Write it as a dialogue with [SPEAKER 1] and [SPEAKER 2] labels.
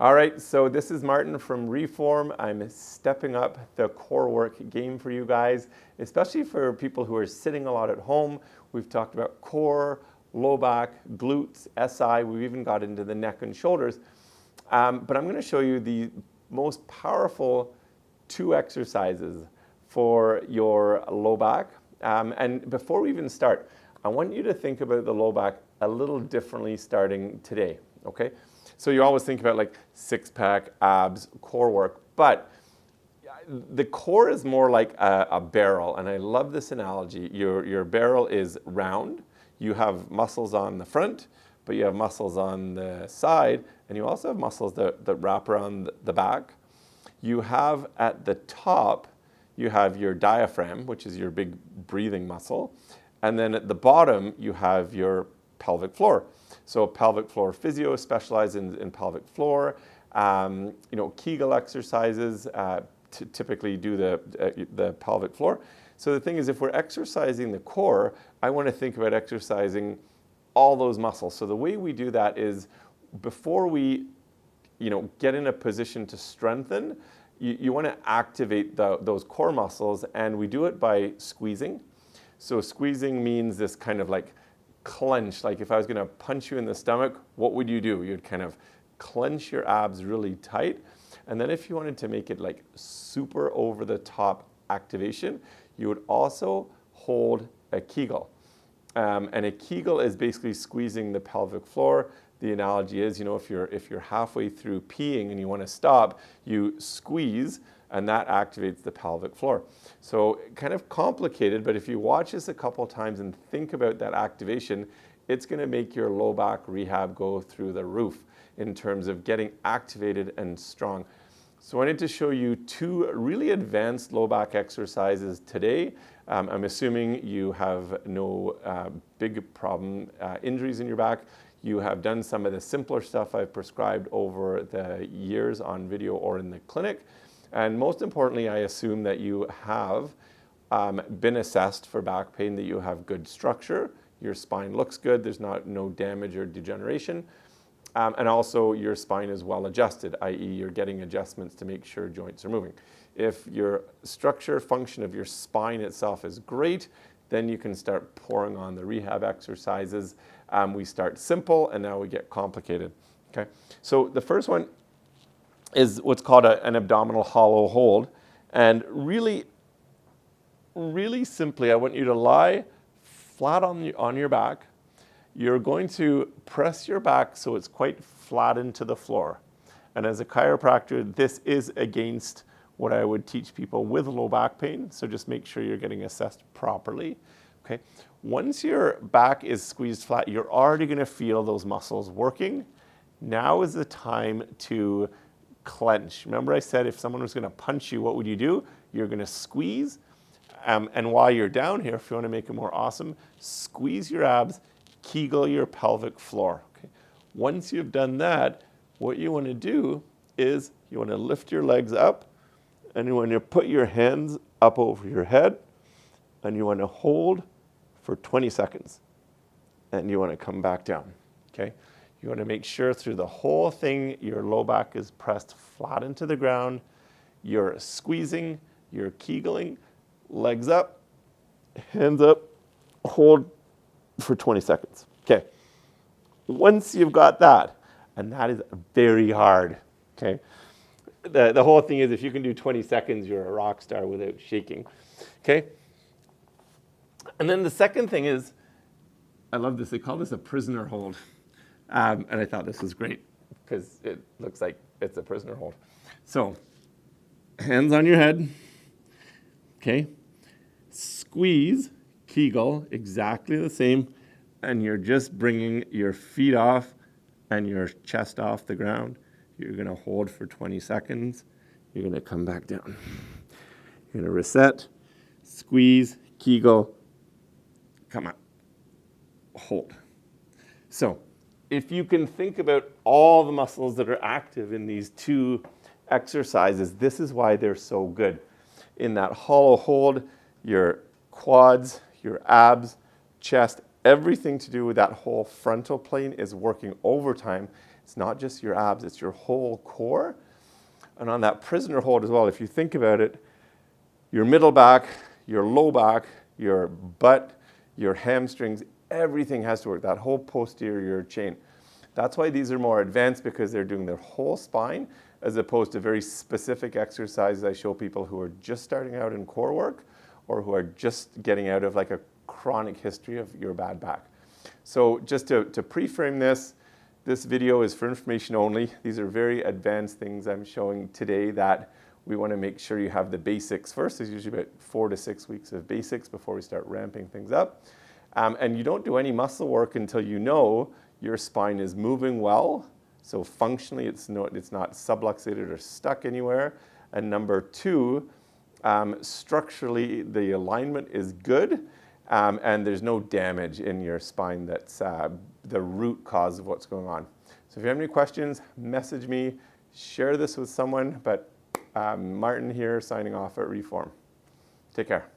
[SPEAKER 1] All right, so this is Martin from Reform. I'm stepping up the core work game for you guys, especially for people who are sitting a lot at home. We've talked about core, low back, glutes, SI. We've even got into the neck and shoulders. But I'm going to show you the most powerful 2 exercises for your low back. And before we even start, I want you to think about the low back a little differently starting today, okay? So you always think about like 6-pack, abs, core work, but the core is more like a barrel, and I love this analogy. Your barrel is round. You have muscles on the front, but you have muscles on the side, and you also have muscles that wrap around the back. You have at the top, you have your diaphragm, which is your big breathing muscle, and then at the bottom, you have your pelvic floor. So pelvic floor physio specializes in pelvic floor. Kegel exercises typically do the pelvic floor. So the thing is, if we're exercising the core, I want to think about exercising all those muscles. So the way we do that is before we get in a position to strengthen, you want to activate those core muscles, and we do it by squeezing. So squeezing means this kind of like clench. Like if I was going to punch you in the stomach, what would you do? You'd kind of clench your abs really tight. And then if you wanted to make it like super over the top activation, you would also hold a Kegel. And a Kegel is basically squeezing the pelvic floor. The analogy is, if you're halfway through peeing and you want to stop, you squeeze, and that activates the pelvic floor. So kind of complicated, but if you watch this a couple of times and think about that activation, it's going to make your low back rehab go through the roof in terms of getting activated and strong. So I wanted to show you 2 really advanced low back exercises today. I'm assuming you have no big problem injuries in your back. You have done some of the simpler stuff I've prescribed over the years on video or in the clinic. And most importantly, I assume that you have been assessed for back pain, that you have good structure, your spine looks good, there's no damage or degeneration, and also your spine is well adjusted, i.e. you're getting adjustments to make sure joints are moving. If your structure function of your spine itself is great, then you can start pouring on the rehab exercises. We start simple and now we get complicated. Okay, so the first one is what's called an abdominal hollow hold. And really, really simply, I want you to lie flat on your back. You're going to press your back so it's quite flat into the floor. And as a chiropractor, this is against what I would teach people with low back pain. So just make sure you're getting assessed properly. Okay. Once your back is squeezed flat, you're already going to feel those muscles working. Now is the time to clench. Remember I said if someone was going to punch you, what would you do? You're going to squeeze. And while you're down here, if you want to make it more awesome, squeeze your abs, Kegel your pelvic floor. Okay. Once you've done that, what you want to do is you want to lift your legs up, and you want to put your hands up over your head, and you want to hold for 20 seconds. And you want to come back down. Okay. You want to make sure through the whole thing your low back is pressed flat into the ground. You're squeezing, you're Kegeling, legs up, hands up, hold for 20 seconds. Okay. Once you've got that, and that is very hard, okay? The whole thing is if you can do 20 seconds, you're a rock star without shaking, okay? And then the second thing is, I love this, they call this a prisoner hold. And I thought this was great because it looks like it's a prisoner hold. So, hands on your head, okay? Squeeze, Kegel, exactly the same, and you're just bringing your feet off and your chest off the ground. You're going to hold for 20 seconds. You're going to come back down. You're going to reset, squeeze, Kegel, come on, hold. So, if you can think about all the muscles that are active in these 2 exercises, this is why they're so good. In that hollow hold, your quads, your abs, chest, everything to do with that whole frontal plane is working overtime. It's not just your abs, it's your whole core. And on that prisoner hold as well, if you think about it, your middle back, your low back, your butt, your hamstrings, everything has to work, that whole posterior chain. That's why these are more advanced, because they're doing their whole spine as opposed to very specific exercises I show people who are just starting out in core work or who are just getting out of like a chronic history of your bad back. So just to pre-frame this, this video is for information only. These are very advanced things I'm showing today that we want to make sure you have the basics first. There's usually about 4 to 6 weeks of basics before we start ramping things up. And you don't do any muscle work until you know your spine is moving well. So functionally, it's not subluxated or stuck anywhere. And number 2, structurally, the alignment is good. And there's no damage in your spine that's the root cause of what's going on. So if you have any questions, message me, share this with someone. But Martin here, signing off at Reform. Take care.